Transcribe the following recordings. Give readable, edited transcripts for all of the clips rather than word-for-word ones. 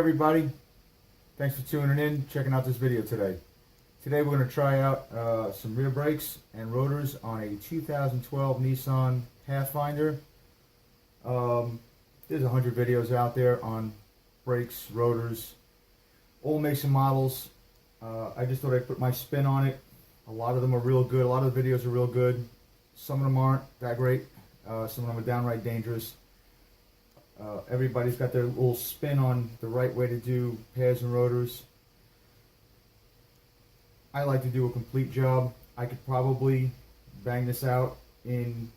everybody, thanks for tuning in, checking out this video today. Today we're going to try out some rear brakes and rotors on a 2012 Nissan Pathfinder. There's 100 videos out there on brakes, rotors, all makes and models. I just thought I'd put my spin on it. A lot of them are real good, a lot of the videos are real good. Some of them aren't that great, some of them are downright dangerous. Everybody's got their little spin on the right way to do pads and rotors. I like to do a complete job. I could probably bang this out in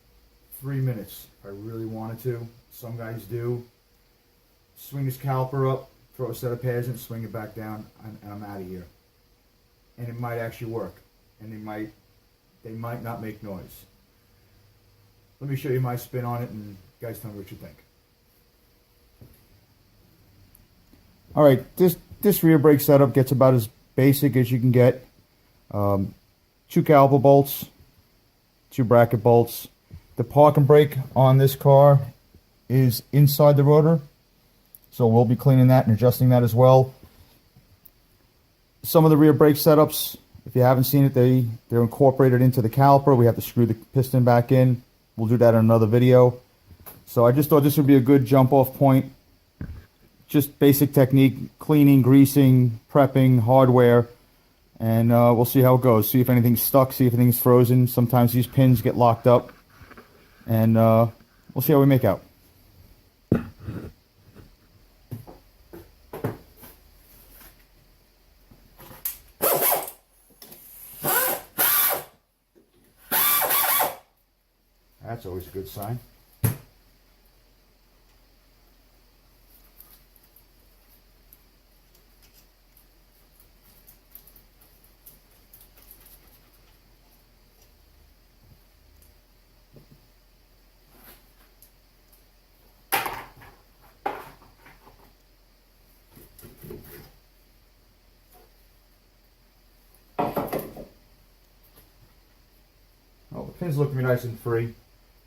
3 minutes if I really wanted to. Some guys do. Swing this caliper up, throw a set of pads in, swing it back down, and I'm out of here. And it might actually work. And they might not make noise. Let me show you my spin on it, and you guys tell me what you think. Alright, this rear brake setup gets about as basic as you can get. 2 caliper bolts, 2 bracket bolts. The parking brake on this car is inside the rotor, so we'll be cleaning that and adjusting that as well. Some of the rear brake setups, if you haven't seen it, they're incorporated into the caliper. We have to screw the piston back in. We'll do that in another video. So I just thought this would be a good jump off point. Just basic technique, cleaning, greasing, prepping, hardware, and we'll see how it goes. See if anything's stuck, see if anything's frozen. Sometimes these pins get locked up, and we'll see how we make out. That's always a good sign. Oh, the pins look to be nice and free.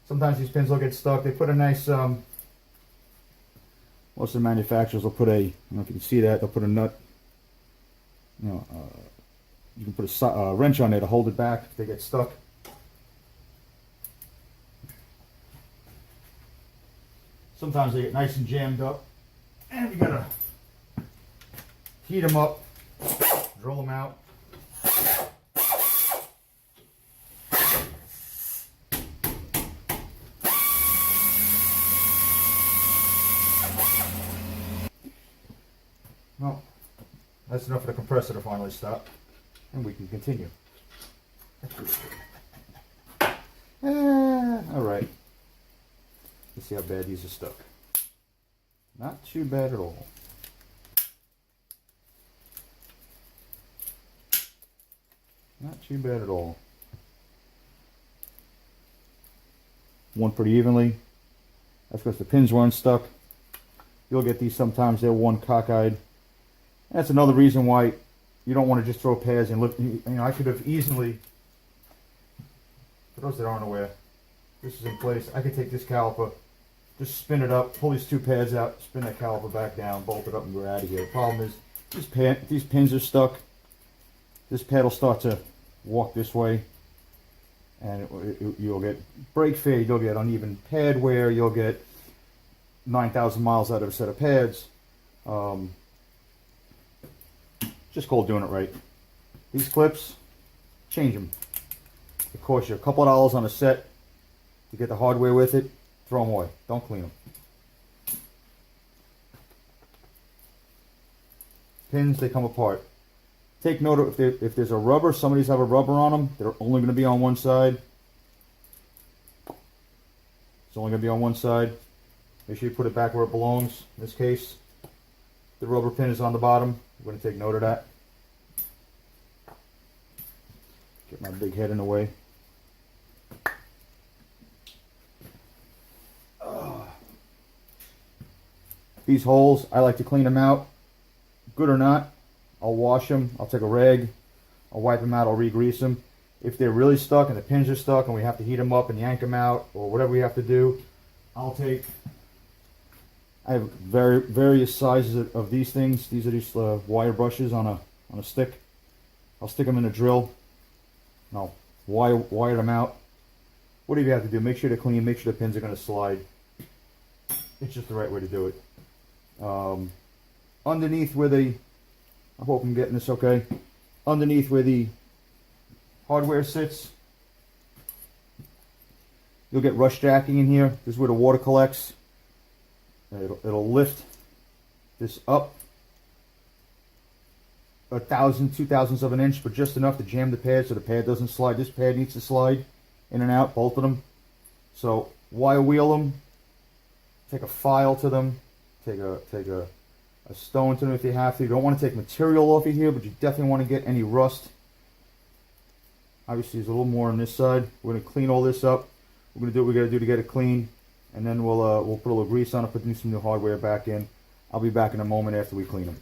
Sometimes these pins will get stuck. They put a nice, most of the manufacturers will put a, I don't know if you can see that, they'll put a nut, you can put a wrench on there to hold it back if they get stuck. Sometimes they get nice and jammed up, and you gotta heat them up, drill them out. Well, that's enough for the compressor to finally stop, and we can continue. Alright, let's see how bad these are stuck. Not too bad at all. Not too bad at all. One pretty evenly. That's because the pins weren't stuck. You'll get these sometimes, they're one cockeyed. That's another reason why you don't want to just throw pads and look. You know, I could have easily, for those that aren't aware, this is in place. I could take this caliper, just spin it up, pull these 2 pads out, spin that caliper back down, bolt it up, and we're out of here. The problem is these pins are stuck. This pad will start to walk this way, and you'll get brake fade, you'll get uneven pad wear, you'll get 9,000 miles out of a set of pads. Just called doing it right. These clips, change them. It costs you a couple of dollars on a set to get the hardware with it. Throw them away. Don't clean them. Pins, they come apart. Take note of if there's a rubber, some of these have a rubber on them. They're only going to be on one side. It's only going to be on one side. Make sure you put it back where it belongs. In this case, the rubber pin is on the bottom. I'm going to take note of that. Get my big head in the way. These holes, I like to clean them out. Good or not, I'll wash them. I'll take a rag. I'll wipe them out. I'll re-grease them. If they're really stuck and the pins are stuck and we have to heat them up and yank them out or whatever we have to do, I'll take I have various sizes of these things. These are just wire brushes on a stick. I'll stick them in a drill. And I'll wire them out. Whatever you have to do, make sure they're clean. Make sure the pins are going to slide. It's just the right way to do it. Underneath where the, I hope I'm getting this okay. Underneath where the hardware sits, you'll get rush jacking in here. This is where the water collects. It'll lift this up 1,000, 2,000ths of an inch, but just enough to jam the pad so the pad doesn't slide. This pad needs to slide in and out, both of them. So wire wheel them, take a file to them, take a stone to them if you have to. You don't want to take material off of here, but you definitely want to get any rust. Obviously there's a little more on this side. We're going to clean all this up. We're going to do what we got to do to get it clean, and then we'll put a little grease on it, put some new hardware back in. I'll be back in a moment after we clean them.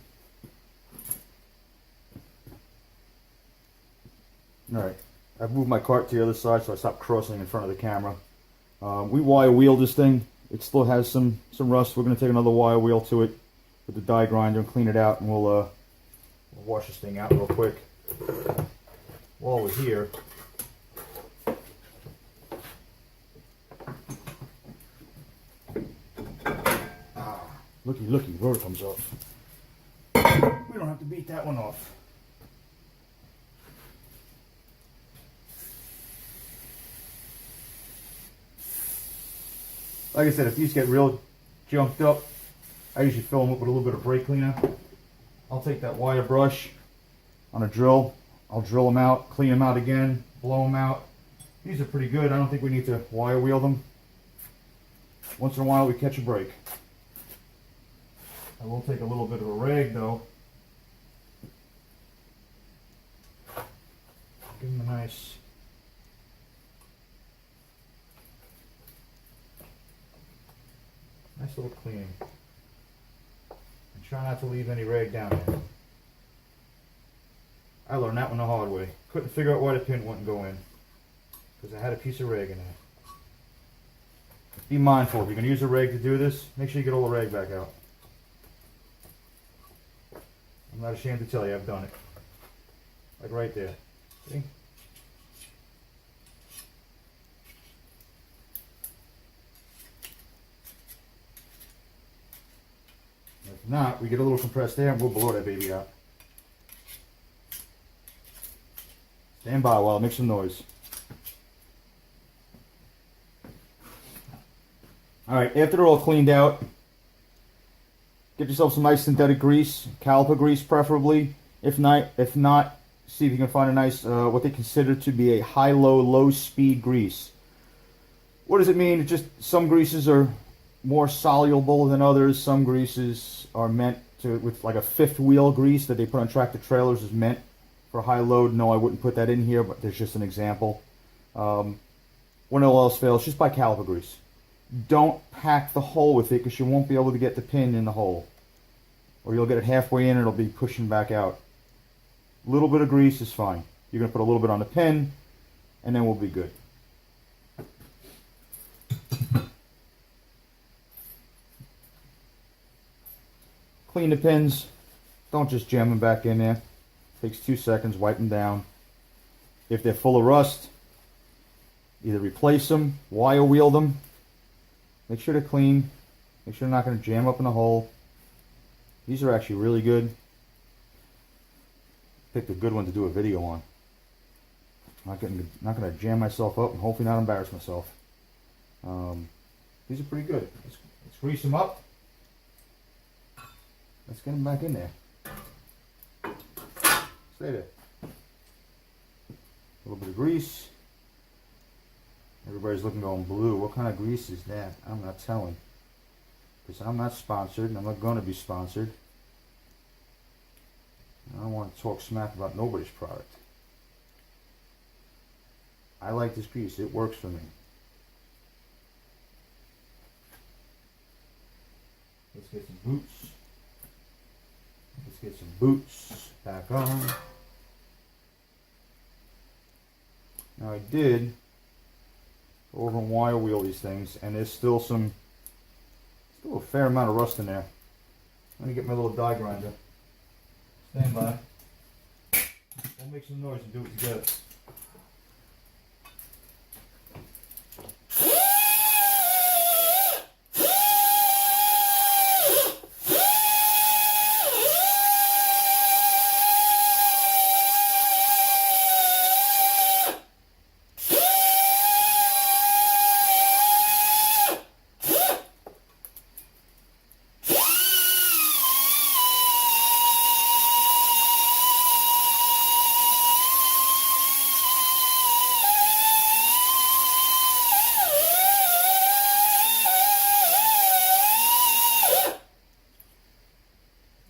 Alright, I've moved my cart to the other side so I stopped crossing in front of the camera. We wire wheeled this thing. It still has some rust. We're going to take another wire wheel to it with the die grinder and clean it out, and we'll wash this thing out real quick. While we're here, looky, rotor comes off. We don't have to beat that one off. Like I said, if these get real junked up, I usually fill them up with a little bit of brake cleaner. I'll take that wire brush on a drill. I'll drill them out, clean them out again, blow them out. These are pretty good. I don't think we need to wire wheel them. Once in a while we catch a break. I will take a little bit of a rag though. Give them a nice little cleaning. And try not to leave any rag down there. I learned that one the hard way. Couldn't figure out why the pin wouldn't go in, because I had a piece of rag in there. Be mindful, if you're going to use a rag to do this, make sure you get all the rag back out. I'm not ashamed to tell you, I've done it. Like right there. See? If not, we get a little compressed air and we'll blow that baby out. Stand by while I make some noise. Alright, after they're all cleaned out, get yourself some nice synthetic grease, caliper grease preferably. If not, see if you can find a nice, what they consider to be a high-low, low-speed grease. What does it mean? It's just some greases are more soluble than others. Some greases are meant to, with like a fifth wheel grease that they put on tractor trailers is meant for high load. No, I wouldn't put that in here, but there's just an example. When all else fails, just buy caliper grease. Don't pack the hole with it, because you won't be able to get the pin in the hole. Or you'll get it halfway in and it'll be pushing back out. A little bit of grease is fine. You're going to put a little bit on the pin, and then we'll be good. Clean the pins. Don't just jam them back in there. Takes 2 seconds, wipe them down. If they're full of rust, either replace them, wire wheel them. Make sure they're clean. Make sure they're not going to jam up in a hole. These are actually really good. Picked a good one to do a video on. Not going to jam myself up and hopefully not embarrass myself. These are pretty good. Let's grease them up. Let's get them back in there. Stay there. A little bit of grease. Everybody's looking going blue. What kind of grease is that? I'm not telling. Because I'm not sponsored and I'm not going to be sponsored. I don't want to talk smack about nobody's product. I like this grease. It works for me. Let's get some boots. Let's get some boots back on. Now I did go over and wire wheel these things, and there's still some Still a fair amount of rust in there. Let me get my little die grinder. Stand by. We'll make some noise and do it together.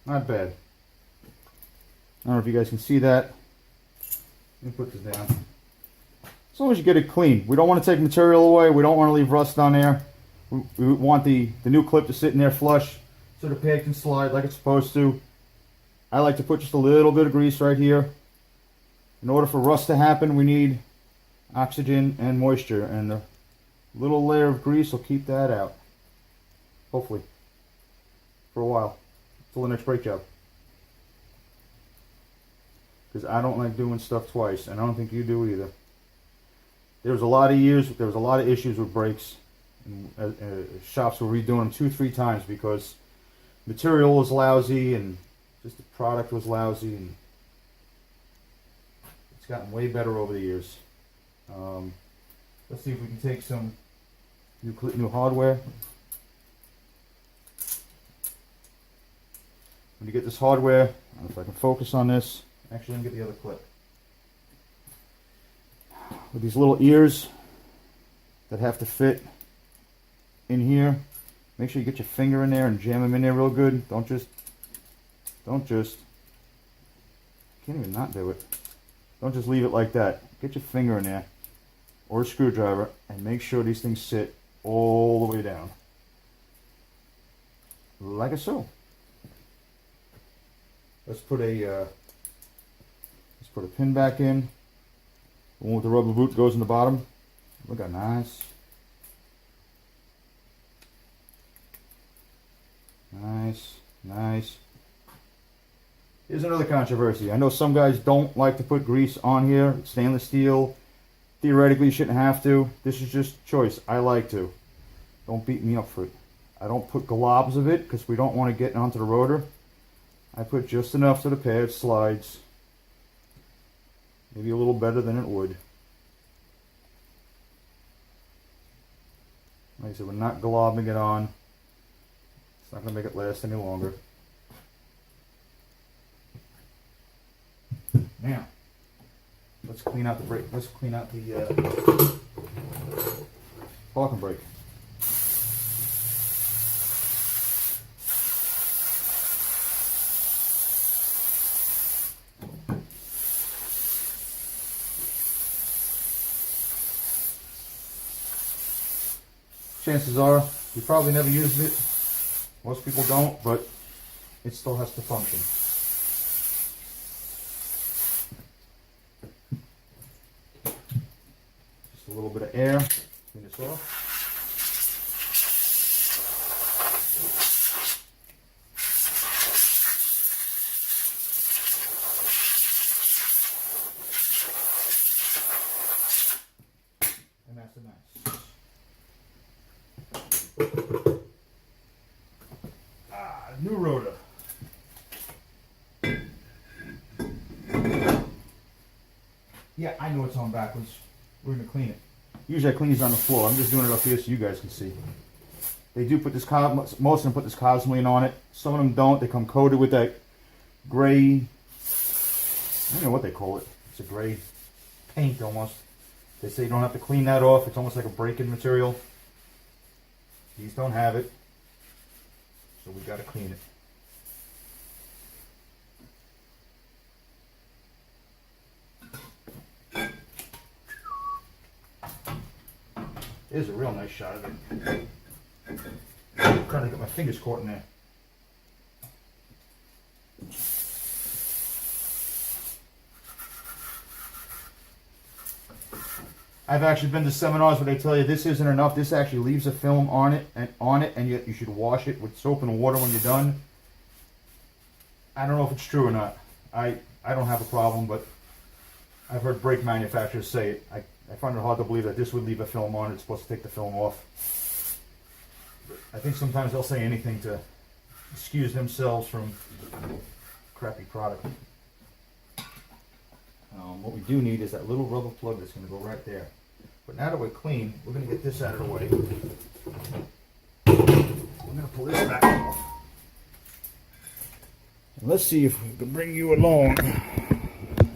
Not bad. I don't know if you guys can see that. Let me put this down. As long as you get it clean. We don't want to take material away. We don't want to leave rust on there. We want the new clip to sit in there flush so the pad can slide like it's supposed to. I like to put just a little bit of grease right here. In order for rust to happen, we need oxygen and moisture, and a little layer of grease will keep that out. Hopefully. For a while. Till the next brake job. Because I don't like doing stuff twice, and I don't think you do either. There was a lot of issues with brakes. And, shops were redoing them 2-3 times because material was lousy and just the product was lousy, and it's gotten way better over the years. Let's see if we can take some new hardware. When you get this hardware, I don't know if I can focus on this. Actually, let me get the other clip. With these little ears that have to fit in here, make sure you get your finger in there and jam them in there real good. Don't just, can't even not do it. Don't just leave it like that. Get your finger in there or a screwdriver and make sure these things sit all the way down. Like so. Let's put a pin back in. The one with the rubber boot goes in the bottom. Look how nice. Nice. Here's another controversy. I know some guys don't like to put grease on here. It's stainless steel. Theoretically, you shouldn't have to. This is just choice. I like to. Don't beat me up for it. I don't put globs of it because we don't want to get onto the rotor. I put just enough so the pad slides. Maybe a little better than it would. Like I said, we're not globbing it on. It's not going to make it last any longer. Now, let's clean out the brake. Let's clean out the parking brake. Chances are you probably never used it. Most people don't, but it still has to function. Just a little bit of air. Clean this off. And that's a nice. New rotor. Yeah, I know it's on backwards. We're going to clean it. Usually I clean these on the floor. I'm just doing it up here so you guys can see. They do put this, most of them put this Cosmoline on it. Some of them don't. They come coated with that gray, I don't know what they call it. It's a gray paint almost. They say you don't have to clean that off. It's almost like a break-in material. These don't have it. So we got to clean it. There's a real nice shot of it. I'm trying to get my fingers caught in there. I've actually been to seminars where they tell you this isn't enough. This actually leaves a film on it, and yet you should wash it with soap and water when you're done. I don't know if it's true or not. I don't have a problem, but I've heard brake manufacturers say it. I find it hard to believe that this would leave a film on. It's supposed to take the film off. But I think sometimes they'll say anything to excuse themselves from crappy product. What we do need is that little rubber plug that's going to go right there. But now that we're clean, we're going to get this out of the way. We're going to pull this back off. And let's see if we can bring you along.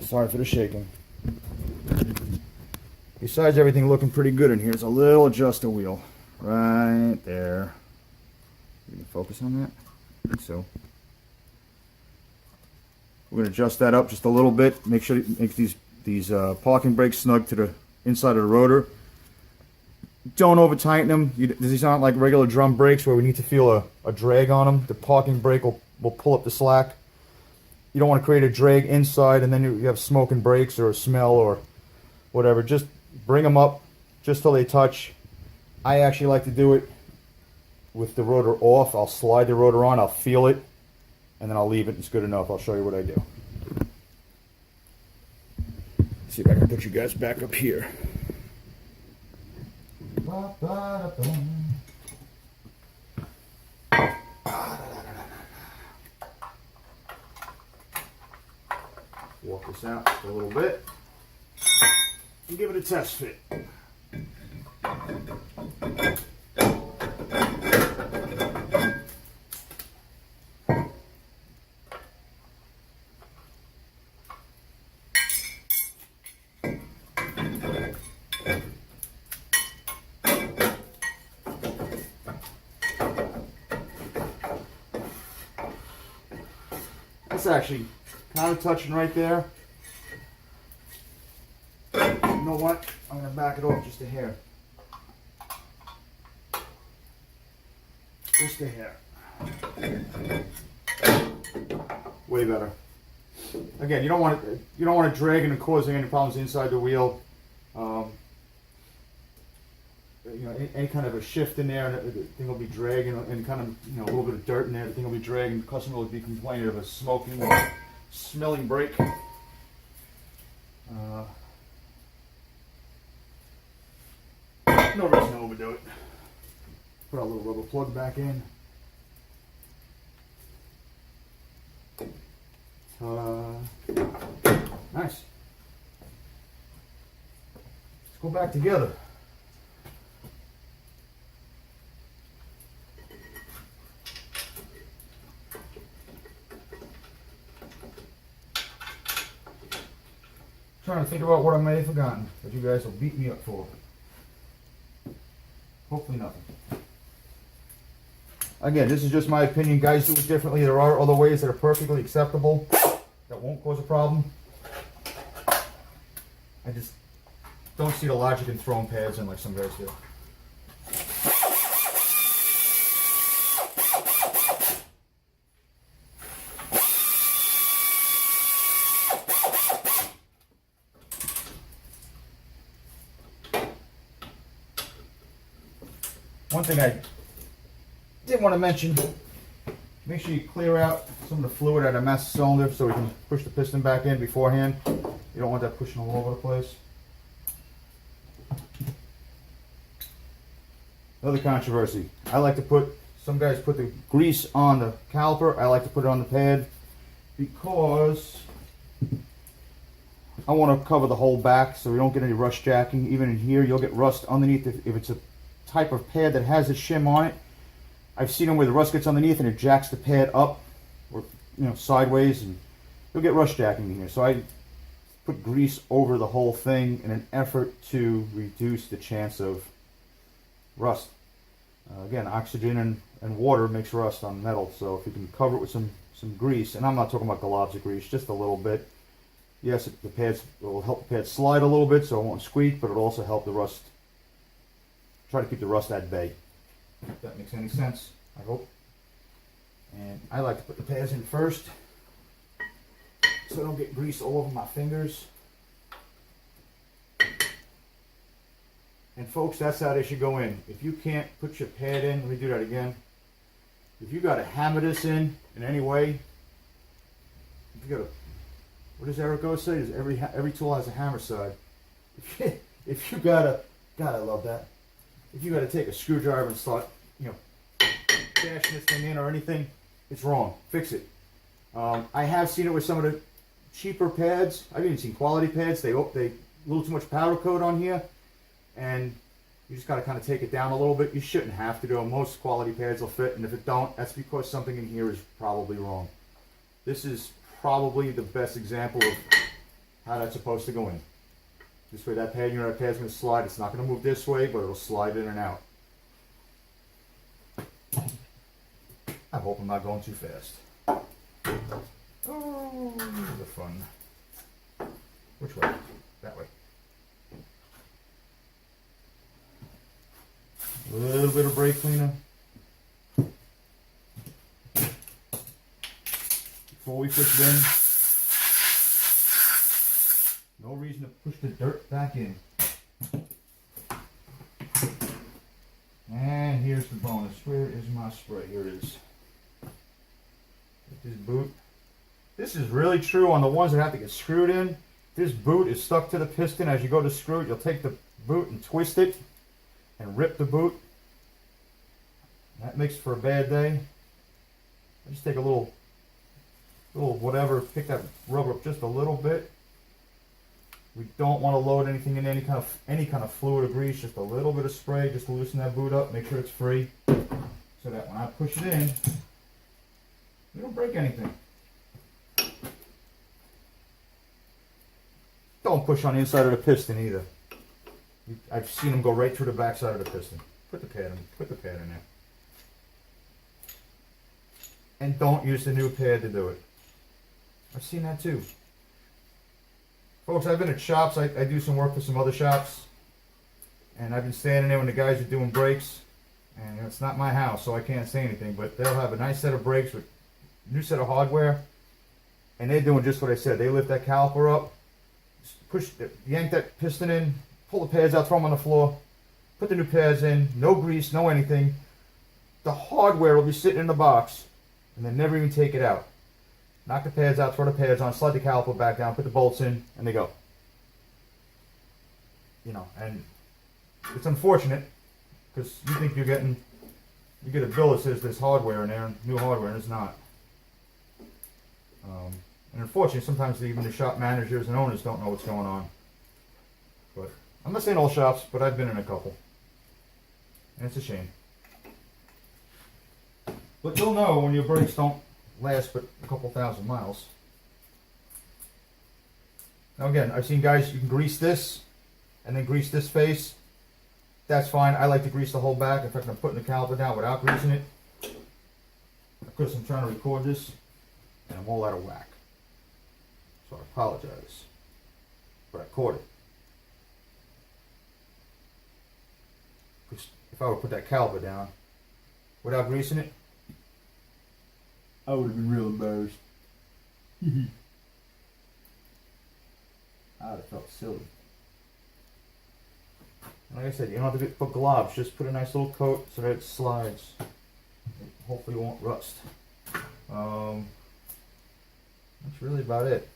Sorry for the shaking. Besides everything looking pretty good in here, there's a little adjuster wheel right there. You can focus on that? I think so. We're going to adjust that up just a little bit. Make sure it makes these parking brakes snug to the inside of the rotor. Don't over tighten them. These aren't like regular drum brakes where we need to feel a drag on them. The parking brake will pull up the slack. You don't want to create a drag inside and then you have smoking brakes or a smell or whatever. Just bring them up just till they touch. I actually like to do it with the rotor off. I'll slide the rotor on, I'll feel it, and then I'll leave it. It's good enough. I'll show you what I do. Let's see if I can put you guys back up here. Walk this out just a little bit and give it a test fit. That's actually kind of touching right there. You know what? I'm going to back it off just a hair. Just a hair. Way better. Again, you don't want it dragging and causing any problems inside the wheel. You know, any kind of a shift in there, and the thing will be dragging, and kind of, you know, a little bit of dirt in there, the thing will be dragging. The customer will be complaining of a smoking, smelling brake. No reason to overdo it. Put our little rubber plug back in. Nice. Let's go back together. Trying to think about what I may have forgotten that you guys will beat me up for. Hopefully nothing. Again, this is just my opinion. Guys do it differently. There are other ways that are perfectly acceptable that won't cause a problem. I just don't see the logic in throwing pads in like some guys do. One thing I did want to mention, make sure you clear out some of the fluid out of the master cylinder so we can push the piston back in beforehand. You don't want that pushing all over the place. Another controversy. I like to put, some guys put the grease on the caliper. I like to put it on the pad because I want to cover the whole back so we don't get any rust jacking. Even in here, you'll get rust underneath if it's a type of pad that has a shim on it. I've seen them where the rust gets underneath and it jacks the pad up, or sideways, and you'll get rust jacking in here. So I put grease over the whole thing in an effort to reduce the chance of rust. Again, oxygen and water makes rust on metal, so if you can cover it with some grease, and I'm not talking about globs of grease, just a little bit. Yes, the pads will help the pad slide a little bit so it won't squeak, but it'll also help the rust. Try to keep the rust at bay. If that makes any sense, I hope. And I like to put the pads in first so I don't get grease all over my fingers. And folks, that's how they should go in. If you can't put your pad in, let me do that again. If you got to hammer this in any way, if you got to, what does Eric go say? Every tool has a hammer side. If you gotta, God, I love that. If you gotta take a screwdriver and start, bashing this thing in or anything, it's wrong. Fix it. I have seen it with some of the cheaper pads. I've even seen quality pads. They a little too much powder coat on here, and you just gotta kind of take it down a little bit. You shouldn't have to do it. Most quality pads will fit, and if it don't, that's because something in here is probably wrong. This is probably the best example of how that's supposed to go in. This way that pad, that pad's going to slide. It's not going to move this way, but it'll slide in and out. I hope I'm not going too fast. Oh, the fun. Which way? That way. A little bit of brake cleaner. Before we push it in. No reason to push the dirt back in. And here's the bonus. Where is my spray? Here it is. Get this boot. This is really true on the ones that have to get screwed in. This boot is stuck to the piston. As you go to screw it, you'll take the boot and twist it and rip the boot. That makes for a bad day. I just take a little whatever, pick that rubber up just a little bit. We don't want to load anything in any kind of fluid or grease, just a little bit of spray just to loosen that boot up, make sure it's free, so that when I push it in, we don't break anything. Don't push on the inside of the piston either. I've seen them go right through the back side of the piston. Put the pad in there. And don't use the new pad to do it. I've seen that too. Folks, I've been at shops. I do some work for some other shops, and I've been standing there when the guys are doing brakes, and it's not my house, so I can't say anything, but they'll have a nice set of brakes with a new set of hardware, and they're doing just what I said. They lift that caliper up, yank that piston in, pull the pads out, throw them on the floor, put the new pads in, no grease, no anything. The hardware will be sitting in the box, and they never even take it out. Knock the pads out, throw the pads on, slide the caliper back down, put the bolts in, and they go. And it's unfortunate because you think you get a bill that says there's hardware in there, new hardware, and it's not. And unfortunately, sometimes even the shop managers and owners don't know what's going on. But I'm not saying all shops, but I've been in a couple, and it's a shame. But you'll know when your brakes don't last but a couple thousand miles. Now again, I've seen guys, you can grease this and then grease this face. That's fine. I like to grease the whole back. In fact, I'm putting the caliper down without greasing it. Of course, I'm trying to record this and I'm all out of whack. So I apologize. But I caught it. Because if I would put that caliper down without greasing it, I would have been real embarrassed. I would have felt silly. Like I said, you don't have to put globs. Just put a nice little coat so that it slides. It hopefully won't rust. That's really about it.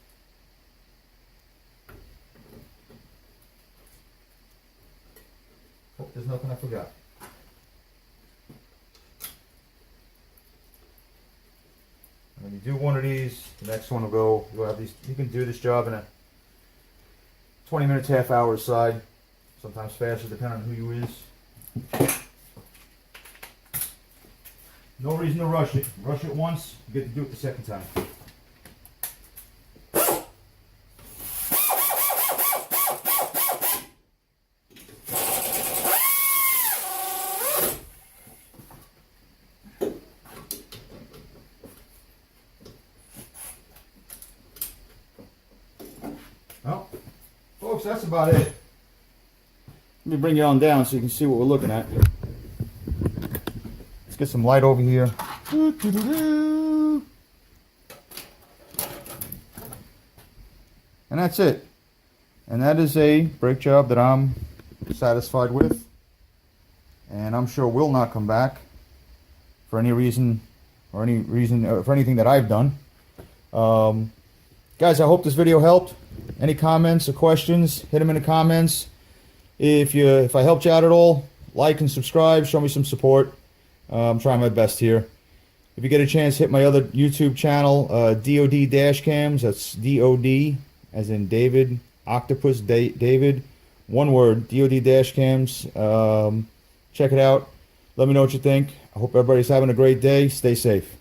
Hope there's nothing I forgot. When you do one of these, the next one will go. You'll have these. You can do this job in a 20 minutes, half hour aside. Sometimes faster, depending on who you is. No reason to rush it. Rush it once, you get to do it the second time. Well, folks, that's about it. Let me bring you on down so you can see what we're looking at. Let's get some light over here. And that's it. And that is a brake job that I'm satisfied with, and I'm sure will not come back for any reason or for anything that I've done. Guys, I hope this video helped. Any comments or questions, hit them in the comments. If I helped you out at all, like and subscribe, show me some support. I'm trying my best here. If you get a chance, hit my other YouTube channel, DOD Dash Cams. That's DOD, as in David, Octopus, David. One word, DOD Dash Cams. Check it out. Let me know what you think. I hope everybody's having a great day. Stay safe.